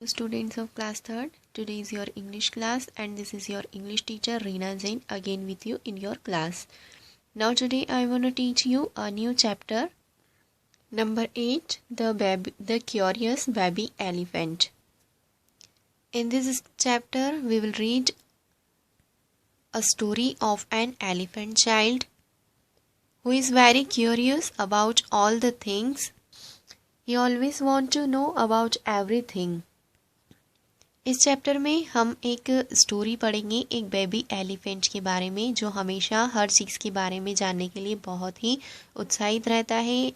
Students of class 3rd, today is your English class and this is your English teacher Reena Jain again with you in your class. Now today I want to teach you a new chapter, number 8, the curious baby elephant. In this chapter we will read a story of an elephant child who is very curious about all the things. He always wants to know about everything. इस chapter में हम एक story पढ़ेंगे एक baby elephant के बारे में जो हमेशा हर चीज़ के बारे में जानने के लिए बहुत ही उत्साहित रहता है,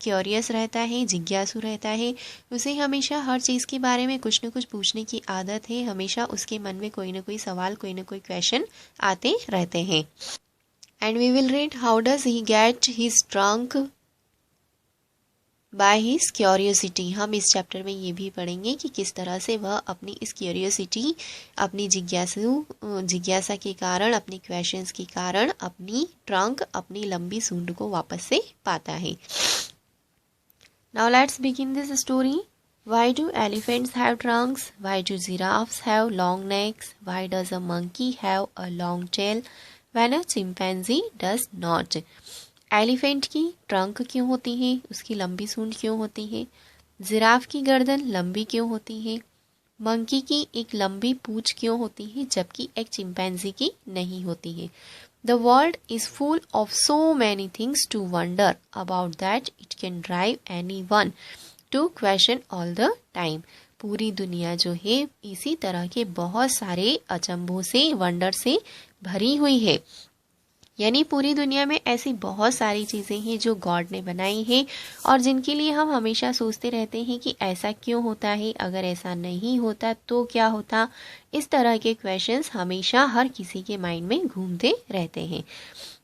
क्यूरियस रहता है, जिज्ञासु रहता है। उसे हमेशा हर चीज़ के बारे में कुछ न कुछ पूछने की आदत है। हमेशा उसके मन में कोई ना कोई सवाल, कोई ना कोई क्वेश्चन आते रहते हैं। And we will read how does he get his trunk by his curiosity. हम इस चैप्टर में ये भी पढ़ेंगे कि किस तरह से वह अपनी इस क्यूरियोसिटी, अपनी जिज्ञासा के कारण, अपने क्वेश्चंस के कारण अपनी ट्रंक, अपनी लंबी सूंड को वापस से पाता है। Now let's begin this story. Why do elephants have trunks? Why do giraffes have long necks? Why does a monkey have a long tail when a chimpanzee does not? Elephant की trunk क्यों होती है, उसकी लंबी सूंड क्यों होती है, जिराफ की गर्दन लंबी क्यों होती है, मंकी की एक लंबी पूंछ क्यों होती है जबकि एक चिंपैंजी की नहीं होती है। The world is full of so many things to wonder about that it can drive anyone to question all the time. पूरी दुनिया जो है इसी तरह के बहुत सारे अचंभों से, वंडर से भरी हुई है। यानी पूरी दुनिया में ऐसी बहुत सारी चीज़ें हैं जो गॉड ने बनाई हैं और जिनके लिए हम हमेशा सोचते रहते हैं कि ऐसा क्यों होता है, अगर ऐसा नहीं होता तो क्या होता। इस तरह के क्वेश्चंस हमेशा हर किसी के माइंड में घूमते रहते हैं।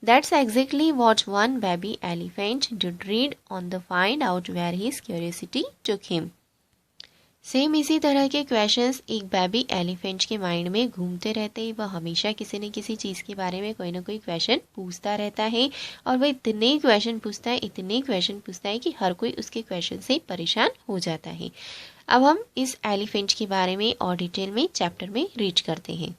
That's exactly what one baby elephant did read on the find out where his curiosity took him. Same इसी तरह के क्वेश्चंस एक बेबी एलिफेंट के माइंड में घूमते रहते हैं। वह हमेशा किसी न किसी चीज़ के बारे में कोई ना कोई क्वेश्चन पूछता रहता है और वह इतने क्वेश्चन पूछता है कि हर कोई उसके क्वेश्चन से परेशान हो जाता है। अब हम इस एलिफेंट के बारे में और डिटेल में चैप्टर में रीड करते हैं।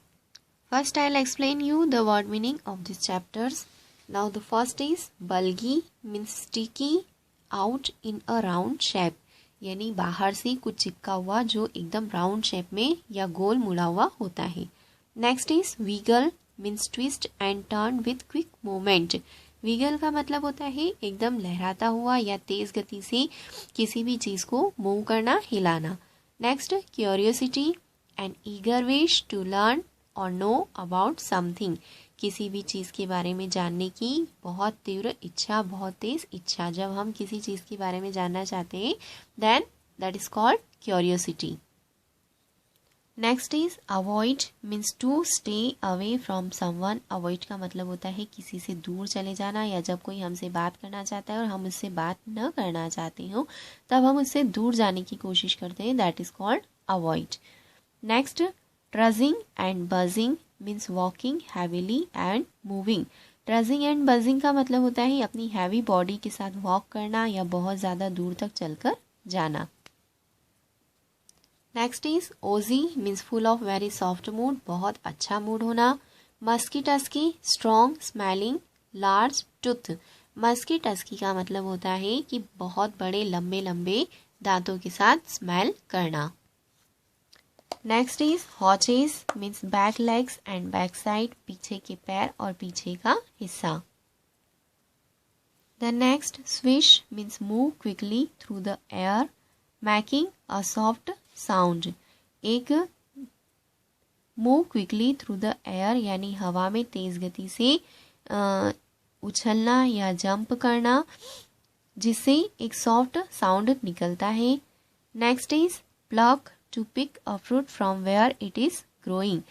First I will explain you the word meaning of this chapters. Now the first is bulgy means sticky out in a round shape, यानी बाहर से कुछ चिपका हुआ जो एकदम राउंड शेप में या गोल मुड़ा हुआ होता है। Next is wiggle means twist and turn with quick movement. Wiggle का मतलब होता है एकदम लहराता हुआ या तेज गति से किसी भी चीज़ को मूव करना, हिलाना। Next curiosity and eager wish to learn और नो अबाउट समथिंग, किसी भी चीज़ के बारे में जानने की बहुत तीव्र इच्छा, बहुत तेज इच्छा। जब हम किसी चीज़ के बारे में जानना चाहते हैं then that is called curiosity. Next is avoid means to stay away from someone. Avoid का मतलब होता है किसी से दूर चले जाना, या जब कोई हमसे बात करना चाहता है और हम उससे बात न करना चाहते हो तब हम उससे दूर जाने की कोशिश करते हैं, that is called avoid. Next ट्रजिंग and buzzing means walking heavily and moving. ट्रजिंग and buzzing का मतलब होता है अपनी हैवी बॉडी के साथ वॉक करना या बहुत ज़्यादा दूर तक चलकर जाना। Next is oozy means full of very soft mood, बहुत अच्छा मूड होना। Musky tusky strong smelling large tooth. Musky tusky का मतलब होता है कि बहुत बड़े लंबे लंबे दांतों के साथ स्मेल करना। Next is haunches means back legs and back side, पीछे के पैर और पीछे का हिस्सा। The next swish means move quickly through the air making a soft sound. एक move quickly through the air यानी हवा में तेज गति से उछलना या जंप करना जिससे एक सॉफ्ट साउंड निकलता है। Next is pluck to pick a fruit from where it is growing.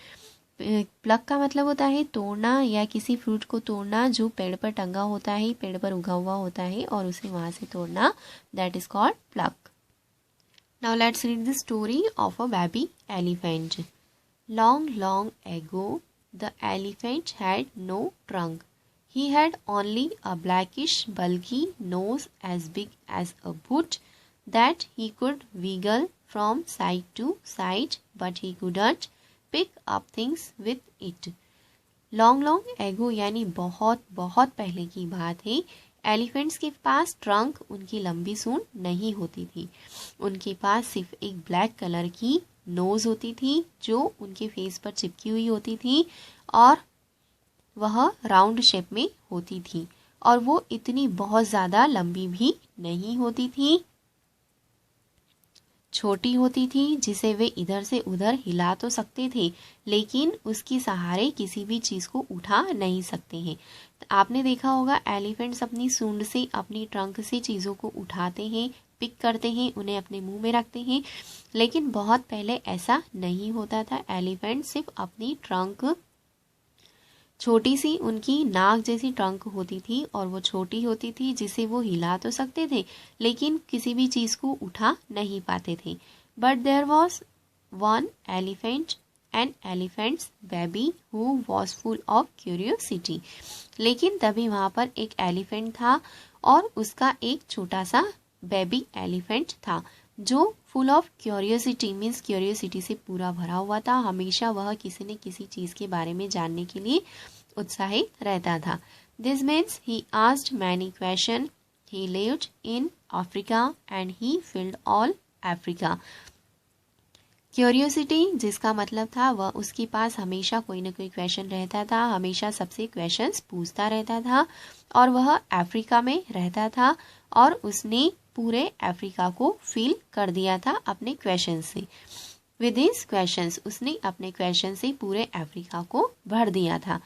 Pluck का मतलब होता है तोड़ना या किसी फ्रूट को तोड़ना जो पेड़ पर टंगा होता है, पेड़ पर उगा हुआ होता है और उसे वहां से तोड़ना, that is called pluck. Now let's read the story of a baby elephant. Long long ago the elephant had no trunk. He had only a blackish bulgy nose as big as a boot that he could wiggle from side to side, but he couldn't pick up things with it. Long long एगो यानी बहुत बहुत पहले की बात है, elephants के पास trunk उनकी लंबी सूंड नहीं होती थी। उनके पास सिर्फ एक ब्लैक कलर की नोज होती थी जो उनके फेस पर चिपकी हुई होती थी और वह राउंड शेप में होती थी और वो इतनी बहुत ज़्यादा लंबी भी नहीं होती थी, छोटी होती थी जिसे वे इधर से उधर हिला तो सकते थे लेकिन उसकी सहारे किसी भी चीज़ को उठा नहीं सकते हैं। आपने देखा होगा एलिफेंट्स अपनी सूंड से, अपनी ट्रंक से चीज़ों को उठाते हैं, पिक करते हैं, उन्हें अपने मुंह में रखते हैं, लेकिन बहुत पहले ऐसा नहीं होता था। एलिफेंट सिर्फ अपनी ट्रंक, छोटी सी उनकी नाक जैसी ट्रंक होती थी और वो छोटी होती थी जिसे वो हिला तो सकते थे लेकिन किसी भी चीज़ को उठा नहीं पाते थे। But there was one elephant, an elephant's baby who was full of curiosity. लेकिन तभी वहाँ पर एक एलिफेंट था और उसका एक छोटा सा बेबी एलिफेंट था जो full of curiosity means curiosity से पूरा भरा हुआ था। हमेशा वह किसी न किसी चीज़ के बारे में जानने के लिए उत्साहित रहता था। This means he asked many question, he lived in Africa and he field all Africa. Curiosity जिसका मतलब था वह उसके पास हमेशा कोई ना कोई क्वेश्चन रहता था, हमेशा सबसे क्वेश्चंस पूछता रहता था और वह अफ्रीका में रहता था और उसने पूरे अफ्रीका को फिल कर दिया था अपने क्वेश्चन से। विद दिस क्वेश्चंस उसने अपने क्वेश्चन से पूरे अफ्रीका को भर दिया था।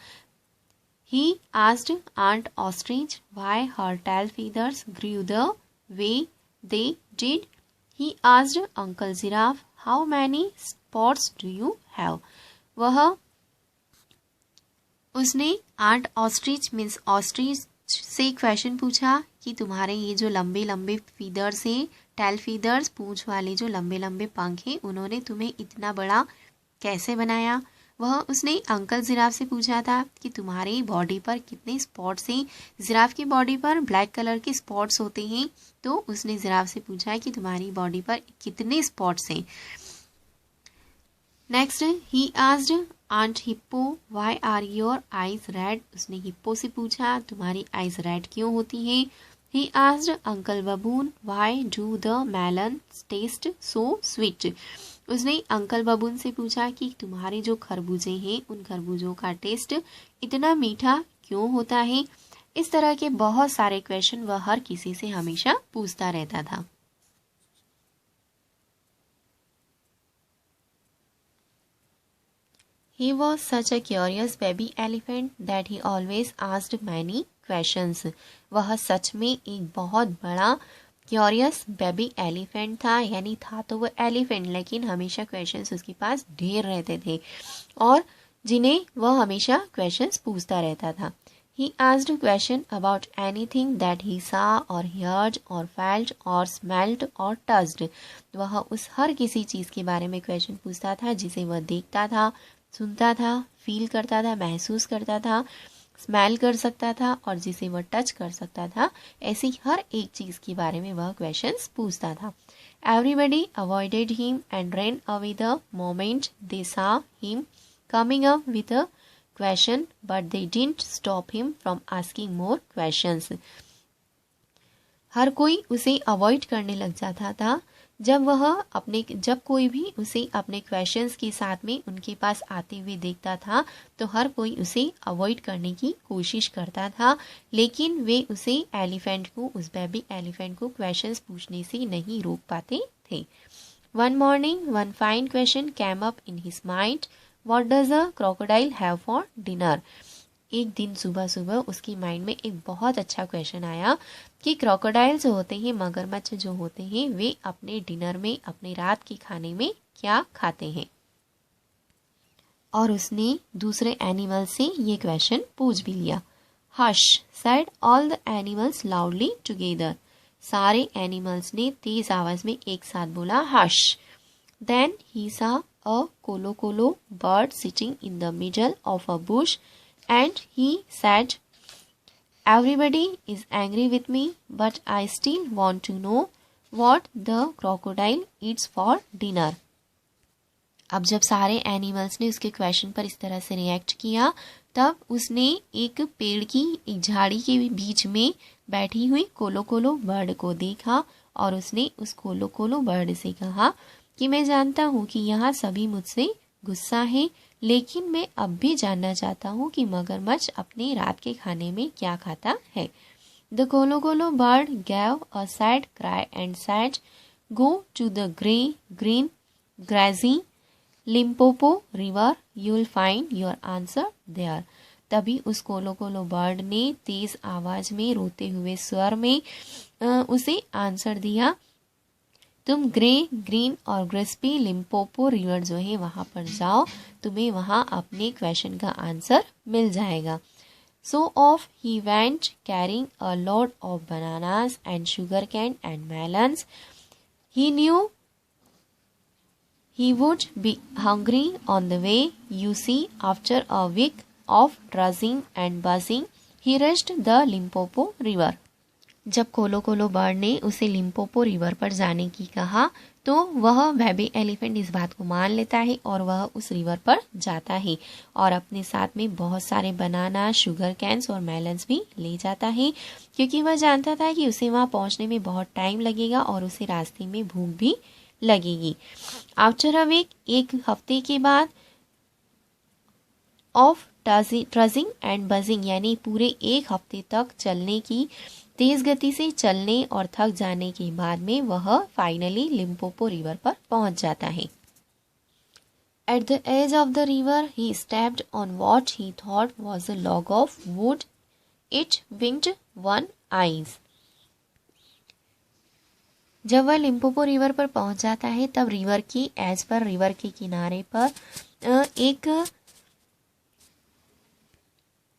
He asked Aunt Ostrich why her tail feathers grew the way they did. He asked Uncle Giraffe how many spots do you have. उसने आंट ऑस्ट्रिच मीन्स ऑस्ट्रिच से क्वेश्चन पूछा कि तुम्हारे ये जो लंबे लंबे फीदर्स हैं, टेल फीदर्स, पूंछ वाले जो लंबे लंबे पंख हैं, उन्होंने तुम्हें इतना बड़ा कैसे बनाया। उसने अंकल जिराफ से पूछा था कि तुम्हारी बॉडी पर कितने स्पॉट्स हैं। जिराफ की बॉडी पर ब्लैक कलर के स्पॉट्स होते हैं, तो उसने जिराफ से पूछा कि तुम्हारी बॉडी पर कितने स्पॉट्स हैं। Next he asked aunt hippo why are your eyes red. उसने हिप्पो से पूछा तुम्हारी आईज रेड क्यों होती हैं। He asked uncle baboon why do the melon taste so sweet. उसने अंकल बबून से पूछा कि तुम्हारे जो खरबूजे हैं उन खरबूजों का टेस्ट इतना मीठा क्यों होता है। इस तरह के बहुत सारे क्वेश्चन वह हर किसी से हमेशा पूछता रहता था। He was such a curious baby elephant that he always asked many questions. वह सच में एक बहुत बड़ा क्यूरियस बेबी एलिफेंट था, यानी था तो वो एलिफेंट लेकिन हमेशा क्वेश्चंस उसके पास ढेर रहते थे और जिन्हें वह हमेशा क्वेश्चंस पूछता रहता था। He asked a question about anything that he saw or heard or felt or smelled or touched. वह उस हर किसी चीज़ के बारे में क्वेश्चन पूछता था जिसे वह देखता था, सुनता था, फील करता था, महसूस करता था, स्मेल कर सकता था और जिसे वह टच कर सकता था। ऐसी हर एक चीज़ के बारे में वह क्वेश्चंस पूछता था। Everybody avoided him and ran away the moment they saw him coming up with a question, but they didn't stop him from asking more questions. हर कोई उसे अवॉइड करने लग जाता था जब कोई भी उसे अपने क्वेश्चंस के साथ में उनके पास आते हुए देखता था तो हर कोई उसे अवॉइड करने की कोशिश करता था, लेकिन वे उस बेबी एलिफेंट को क्वेश्चंस पूछने से नहीं रोक पाते थे। One morning, one fine question came up in his mind. What does a crocodile have for dinner? एक दिन सुबह सुबह उसकी माइंड में एक बहुत अच्छा क्वेश्चन आया कि क्रोकोडाइल जो होते हैं, मगरमच्छ जो होते हैं, वे अपने डिनर में, अपने रात के खाने में क्या खाते हैं। और उसने दूसरे एनिमल से ये क्वेश्चन पूछ भी लिया। Hush said all the animals loudly together. सारे एनिमल्स ने तेज आवाज में एक साथ बोला हश। देन ही सा अ कोलो कोलो bird sitting in the middle of a bush and he said, everybody is angry with me, but I still want to know what the crocodile Yeats for dinner. अब जब सारे animals ने उसके question पर इस तरह से रिएक्ट किया, तब उसने एक पेड़ की एक झाड़ी के बीच में बैठी हुई कोलो कोलो बर्ड को देखा और उसने उस कोलो कोलो बर्ड से कहा कि मैं जानता हूँ कि यहाँ सभी मुझसे गुस्सा है, लेकिन मैं अब भी जानना चाहता हूँ कि मगरमच्छ अपने रात के खाने में क्या खाता है। The Kolokolo bird gave a sad cry and said, go to the green greasy Limpopo river, you'll find your answer there. तभी उस कोलो कोलो बर्ड ने तेज आवाज में रोते हुए स्वर में उसे आंसर दिया, तुम ग्रीन और ग्रिस्पी लिम्पोपो रिवर जो है वहां पर जाओ, तुम्हें वहां अपने क्वेश्चन का आंसर मिल जाएगा। So off he went, carrying a load of bananas and sugarcane and melons. He knew he would be hungry on the way. You see, after a week of trudging and buzzing, he reached the Limpopo River. जब कोलो कोलो bird ने उसे Limpopo river पर जाने की कहा, तो वह बेबी एलिफेंट इस बात को मान लेता है और वह उस रिवर पर जाता है और अपने साथ में बहुत सारे बनाना, शुगर कैन्स और मेलन्स भी ले जाता है, क्योंकि वह जानता था कि उसे वहां पहुंचने में बहुत टाइम लगेगा और उसे रास्ते में भूख भी लगेगी। आफ्टर अ वीक, एक हफ्ते के बाद, ऑफ ट्रजिंग एंड बजिंग यानी पूरे एक हफ्ते तक चलने की तेज गति से चलने और थक जाने के बाद में वह फाइनली लिम्पोपो रिवर पर पहुंच जाता है। At the edge of the river he stepped on what he thought was a log of wood, it winked one eyes. जब वह लिम्पोपो रिवर पर पहुंच जाता है, तब रिवर की एज पर, रिवर के किनारे पर एक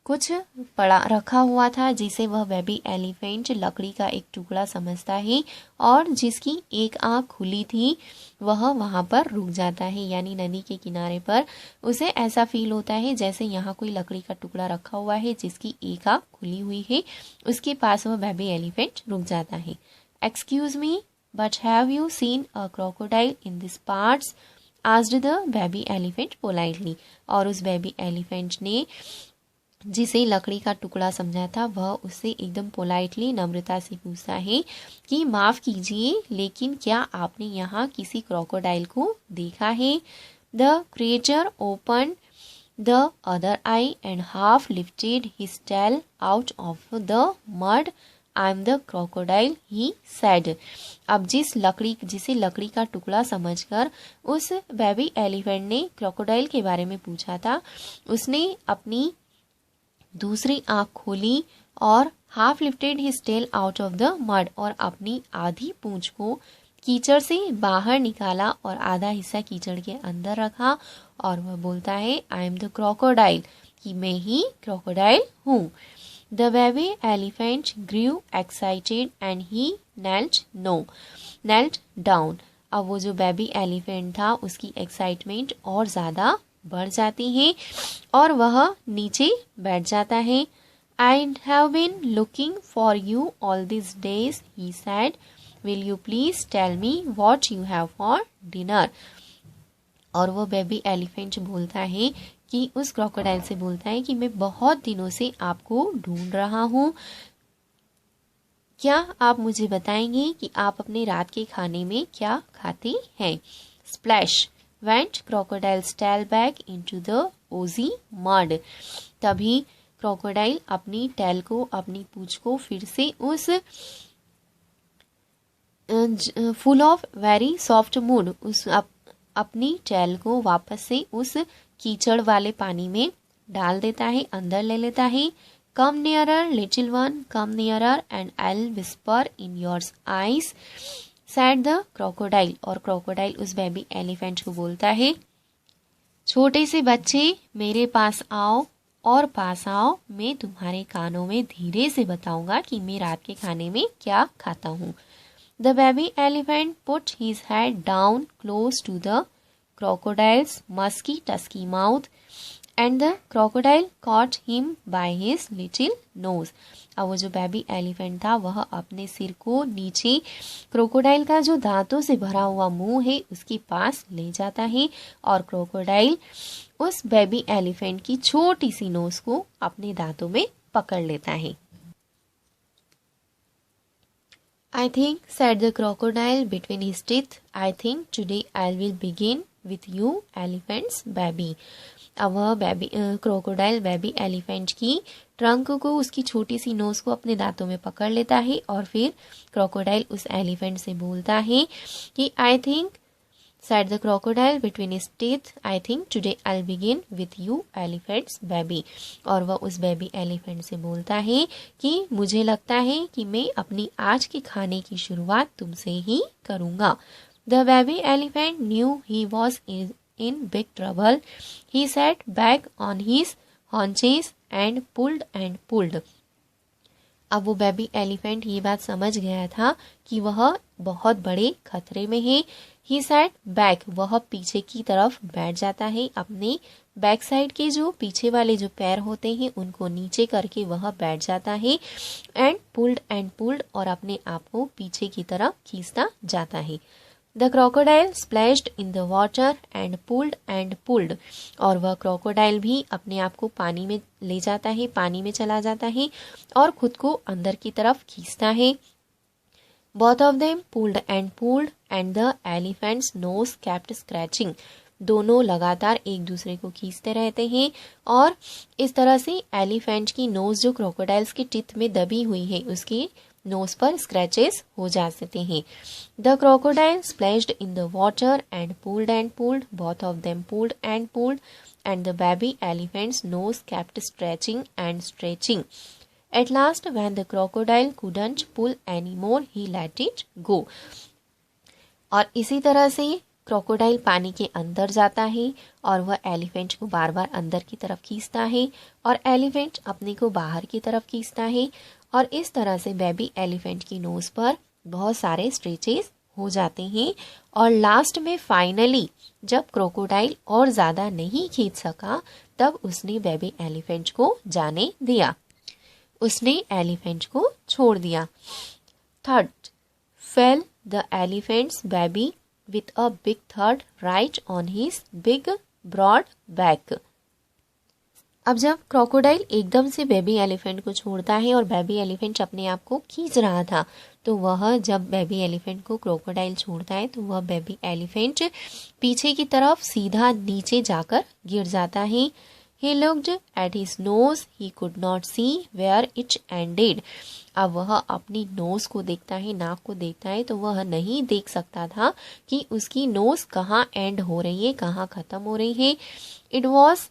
कुछ पड़ा रखा हुआ था, जिसे वह बेबी एलिफेंट लकड़ी का एक टुकड़ा समझता है और जिसकी एक आंख खुली थी। वह वहां पर रुक जाता है, यानी नदी के किनारे पर उसे ऐसा फील होता है जैसे यहाँ कोई लकड़ी का टुकड़ा रखा हुआ है जिसकी एक आंख खुली हुई है। उसके पास वह बेबी एलिफेंट रुक जाता है। Excuse me, but have you seen a crocodile in this parts, asked the baby elephant politely. और उस बेबी एलिफेंट ने, जिसे लकड़ी का टुकड़ा समझा था, वह उससे एकदम पोलाइटली, नम्रता से पूछता है कि माफ कीजिए, लेकिन क्या आपने यहाँ किसी क्रोकोडाइल को देखा है? The creature open the other eye and half lifted his tail out of the mud, I am the crocodile, he said. अब जिसे लकड़ी का टुकड़ा समझकर उस बेबी एलिफेंट ने क्रोकोडाइल के बारे में पूछा था, उसने अपनी दूसरी आंख खोली और half lifted his tail out of the mud, और अपनी आधी पूंछ को कीचड़ से बाहर निकाला और आधा हिस्सा कीचड़ के अंदर रखा और वह बोलता है, आई एम द क्रोकोडाइल, कि मैं ही क्रोकोडाइल हूँ। The baby elephant grew excited and he knelt down. अब वो जो बेबी एलिफेंट था, उसकी एक्साइटमेंट और ज्यादा बढ़ जाती है और वह नीचे बैठ जाता है। I have been looking for you all this days, he said, will you please tell me what you have for dinner. और वो बेबी एलिफेंट बोलता है कि उस क्रोकोडाइल से बोलता है कि मैं बहुत दिनों से आपको ढूंढ रहा हूँ, क्या आप मुझे बताएंगे कि आप अपने रात के खाने में क्या खाते हैं? Splash went crocodile's tail back into the oozy mud. तभी क्रोकोडाइल अपनी टेल को, अपनी पूंछ को फिर से उस full of very soft mood, उस अपनी टेल को वापस से उस कीचड़ वाले पानी में डाल देता है, अंदर ले लेता है। Come nearer little one, come nearer and I whisper in your eyes, said the crocodile. और क्रोकोडाइल उस बेबी एलिफेंट को बोलता है, छोटे से बच्चे मेरे पास आओ और पास आओ, मैं तुम्हारे कानों में धीरे से बताऊंगा कि मैं रात के खाने में क्या खाता हूँ। The baby elephant put his head down close to the crocodile's musky tusky mouth and the crocodile caught him by his little nose. अब वो जो बेबी एलिफेंट था वह अपने सिर को नीचे क्रोकोडाइल का जो दांतों से भरा हुआ मुंह है उसके पास ले जाता है और क्रोकोडाइल उस बेबी एलिफेंट की छोटी सी नोज को अपने दांतों में पकड़ लेता है। I think, said the crocodile between his teeth, I think today I will begin with you, elephants, baby. अब वह क्रोकोडाइल बेबी एलिफेंट की ट्रंक को, उसकी छोटी सी नोज को अपने दांतों में पकड़ लेता है और फिर क्रोकोडाइल उस एलिफेंट से बोलता है कि I think, said the crocodile between his teeth, I think today I'll begin with you, elephants, baby. और वह उस बेबी एलिफेंट से बोलता है कि मुझे लगता है कि मैं अपनी आज के खाने की शुरुआत तुमसे ही करूँगा। The baby elephant knew he was in big trouble. He sat back on his haunches and pulled. अब वो बेबी एलिफेंट ये बात समझ गया था कि वह बहुत बड़े खतरे में है। ही सैट बैक, वह पीछे की तरफ बैठ जाता है, अपने बैक साइड के जो पीछे वाले जो पैर होते हैं उनको नीचे करके वह बैठ जाता है। एंड पुल्ड, और अपने आप को पीछे की तरफ खींचता जाता है। The crocodile splashed in the water and pulled, और वह क्रोकोडाइल भी अपने आप को पानी में ले जाता है, पानी में चला जाता है और खुद को अंदर की तरफ खींचता है। Both of them pulled and the elephant's nose kept scratching. दोनों लगातार एक दूसरे को खींचते रहते हैं और इस तरह से एलिफेंट की नोज जो क्रोकोडाइल्स के टीथ में दबी हुई है उसकी नोज पर स्क्रैचेस हो जाते हैं। The crocodile splashed in the water and pulled, both of them pulled and the baby elephant's nose kept stretching. At last, when the crocodile couldn't pull anymore, he let it go. और इसी तरह से crocodile पानी के अंदर जाता है और वह एलिफेंट को बार बार अंदर की तरफ खींचता है और एलिफेंट अपने को बाहर की तरफ खींचता है और इस तरह से बेबी एलिफेंट की नोज पर बहुत सारे स्ट्रेचेस हो जाते हैं। और लास्ट में फाइनली जब क्रोकोडाइल और ज़्यादा नहीं खींच सका तब उसने बेबी एलिफेंट को जाने दिया, उसने एलिफेंट को छोड़ दिया। Third, fell the elephant's baby with a big थर्ड right on his big broad back. अब जब क्रोकोडाइल एकदम से बेबी एलिफेंट को छोड़ता है और बेबी एलिफेंट अपने आप को खींच रहा था, तो वह जब बेबी एलिफेंट को क्रोकोडाइल छोड़ता है तो वह बेबी एलिफेंट पीछे की तरफ सीधा नीचे जाकर गिर जाता है। He looked at his nose. He could not see where it ended. अब वह अपनी नोज को देखता है, नाक को देखता है, तो वह नहीं देख सकता था कि उसकी नोज कहाँ एंड हो रही है, कहाँ खत्म हो रही है। It was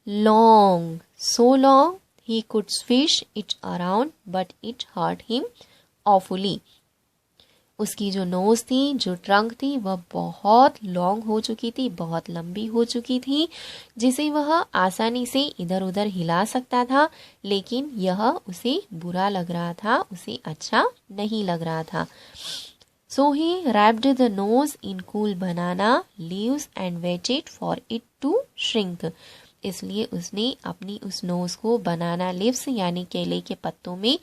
long, so long he could swish it around, but it hurt him awfully. उसकी जो नोज थी, जो ट्रंक थी, वह बहुत लॉन्ग हो चुकी थी, बहुत लंबी हो चुकी थी, जिसे वह आसानी से इधर उधर हिला सकता था, लेकिन यह उसे बुरा लग रहा था, उसे अच्छा नहीं लग रहा था। So he wrapped the nose in cool banana leaves and waited for it to shrink. इसलिए उसने अपनी उस नोज को बनाना लीव्स यानी केले के पत्तों में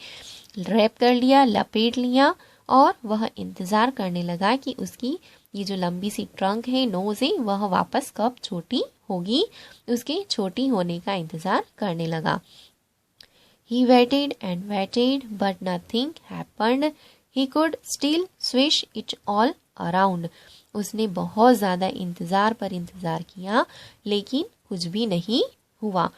रैप कर लिया, लपेट लिया और वह इंतज़ार करने लगा कि उसकी ये जो लंबी सी ट्रंक है, नोज है, वह वापस कब छोटी होगी, उसके छोटी होने का इंतज़ार करने लगा। He waited and waited, but nothing happened. He could still swish it all around. उसने बहुत ज़्यादा इंतज़ार पर इंतज़ार किया, लेकिन कुछ भी नहीं हुआ।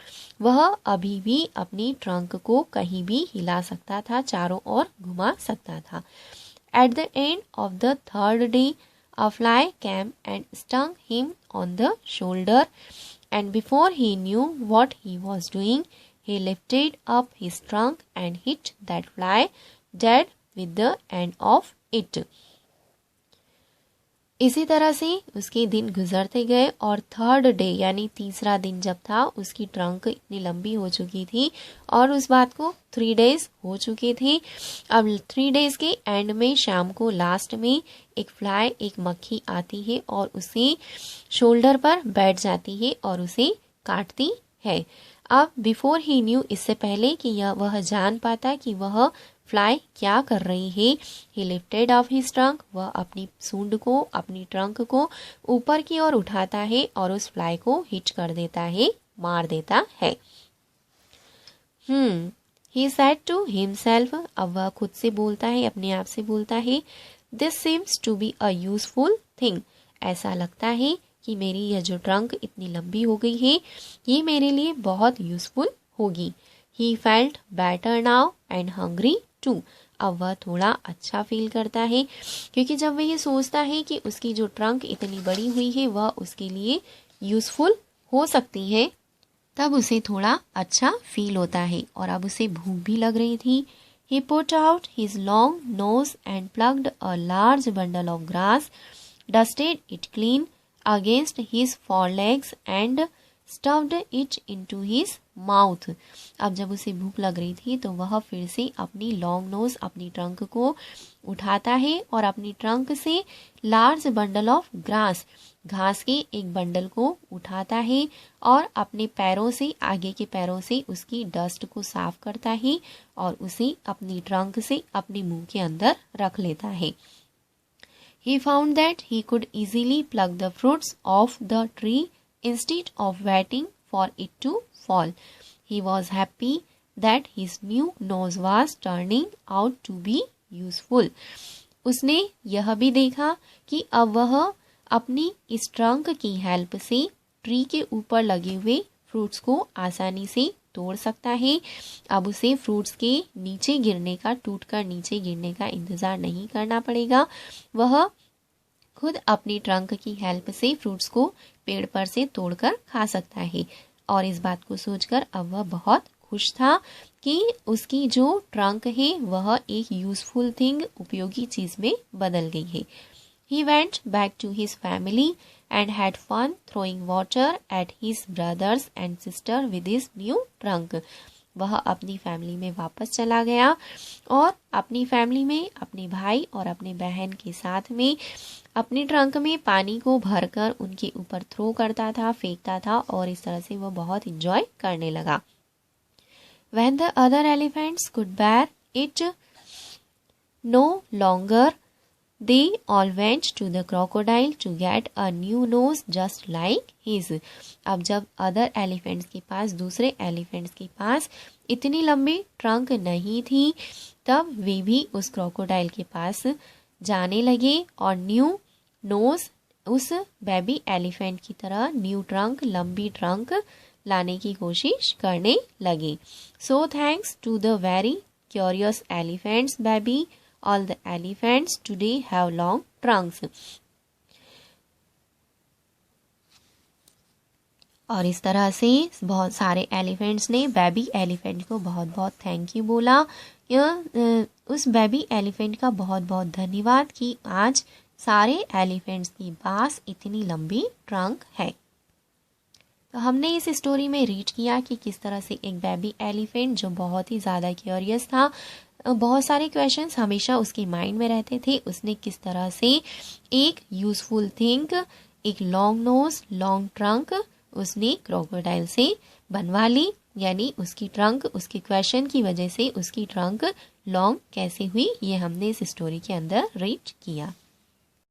वह अभी भी अपनी ट्रंक को कहीं भी हिला सकता था, चारों ओर घुमा सकता था। At the end of the third day, a fly came and stung him on the shoulder, and before he knew what he was doing, he lifted up his trunk and hit that fly dead with the end of it. इसी तरह से उसके दिन गुजरते गए और third day यानी तीसरा दिन जब था, उसकी ट्रंक इतनी लंबी हो चुकी थी और उस बात को 3 डेज हो चुके थे। अब 3 डेज के एंड में शाम को लास्ट में एक फ्लाई, एक मक्खी आती है और उसे शोल्डर पर बैठ जाती है और उसे काटती है। अब बिफोर ही न्यू, इससे पहले कि वह जान पाता कि वह फ्लाई क्या कर रही है, ही लिफ्टेड ऑफ हिज ट्रंक, वह अपनी सूंड को, अपनी ट्रंक को ऊपर की ओर उठाता है और उस फ्लाई को हिट कर देता है, मार देता है। ही सेड टू हिमसेल्फ, अब वह खुद से बोलता है, अपने आप से बोलता है, this seems to be a useful thing, ऐसा लगता है कि मेरी यह जो ट्रंक इतनी लंबी हो गई है ये मेरे लिए बहुत यूजफुल होगी। He felt better now and hungry too, अब वह थोड़ा अच्छा फील करता है क्योंकि जब वह ये सोचता है कि उसकी जो ट्रंक इतनी बड़ी हुई है वह उसके लिए यूजफुल हो सकती है, तब उसे थोड़ा अच्छा फील होता है। और अब उसे भूख भी लग रही थी। He put out his long nose and plucked a large bundle of grass, dusted it clean against his forelegs and stuffed it into his mouth. अब जब उसे भूख लग रही थी तो वह फिर से अपनी लॉन्ग नोज, अपनी ट्रंक को उठाता है और अपनी ट्रंक से लार्ज बंडल ऑफ ग्रास, घास के एक बंडल को उठाता है और अपने पैरों से, आगे के पैरों से उसकी डस्ट को साफ करता है और उसे अपनी ट्रंक से अपने मुंह के अंदर रख लेता है। He found that he could easily pluck the fruits off the tree instead of waiting for it to fall. He was happy that his new nose was turning out to be useful. उसने यह भी देखा कि अब वह अपनी इस trunk की हेल्प से ट्री के ऊपर लगे हुए फ्रूट्स को आसानी से तोड़ सकता है। अब उसे फ्रूट्स के नीचे गिरने का, टूटकर नीचे गिरने का इंतज़ार नहीं करना पड़ेगा। वह खुद अपनी ट्रंक की हेल्प से फ्रूट्स को पेड़ पर से तोड़कर खा सकता है। और इस बात को सोचकर अब वह बहुत खुश था कि उसकी जो ट्रंक है वह एक यूजफुल थिंग, उपयोगी चीज़ में बदल गई है। He went back to his family and had fun throwing water at his brothers and sister with his new trunk. वह अपनी फैमिली में वापस चला गया और अपनी फैमिली में अपने भाई और अपने बहन के साथ में अपनी ट्रंक में पानी को भरकर उनके ऊपर थ्रो करता था, फेंकता था और इस तरह से वह बहुत इंजॉय करने लगा। When the other elephants could bear it no longer, they all went to the crocodile to get a new nose just like his. अब जब अदर एलिफेंट्स के पास, दूसरे एलिफेंट्स के पास इतनी लंबी ट्रंक नहीं थी, तब वे भी उस क्रोकोडाइल के पास जाने लगे और न्यू नोज, उस बेबी एलिफेंट की तरह न्यू ट्रंक, लंबी ट्रंक लाने की कोशिश करने लगे। So thanks to the very curious elephants, baby, all the elephants today have long trunks. और इस तरह से बहुत सारे एलिफेंट्स ने बेबी एलिफेंट को बहुत बहुत थैंक यू बोला। उस बेबी एलिफेंट का बहुत बहुत धन्यवाद कि आज सारे एलिफेंट्स के पास इतनी लंबी ट्रंक है। तो हमने इस स्टोरी में रीड किया कि किस तरह से एक बेबी एलिफेंट जो बहुत ही ज़्यादा क्यूरियस था, बहुत सारे क्वेश्चंस हमेशा उसके माइंड में रहते थे, उसने किस तरह से एक यूजफुल थिंग, एक लॉन्ग नोज, लॉन्ग ट्रंक उसने क्रोकोडाइल से बनवा ली। यानी उसकी ट्रंक, उसके क्वेश्चन की वजह से उसकी ट्रंक लॉन्ग कैसे हुई, ये हमने इस स्टोरी के अंदर रीड किया।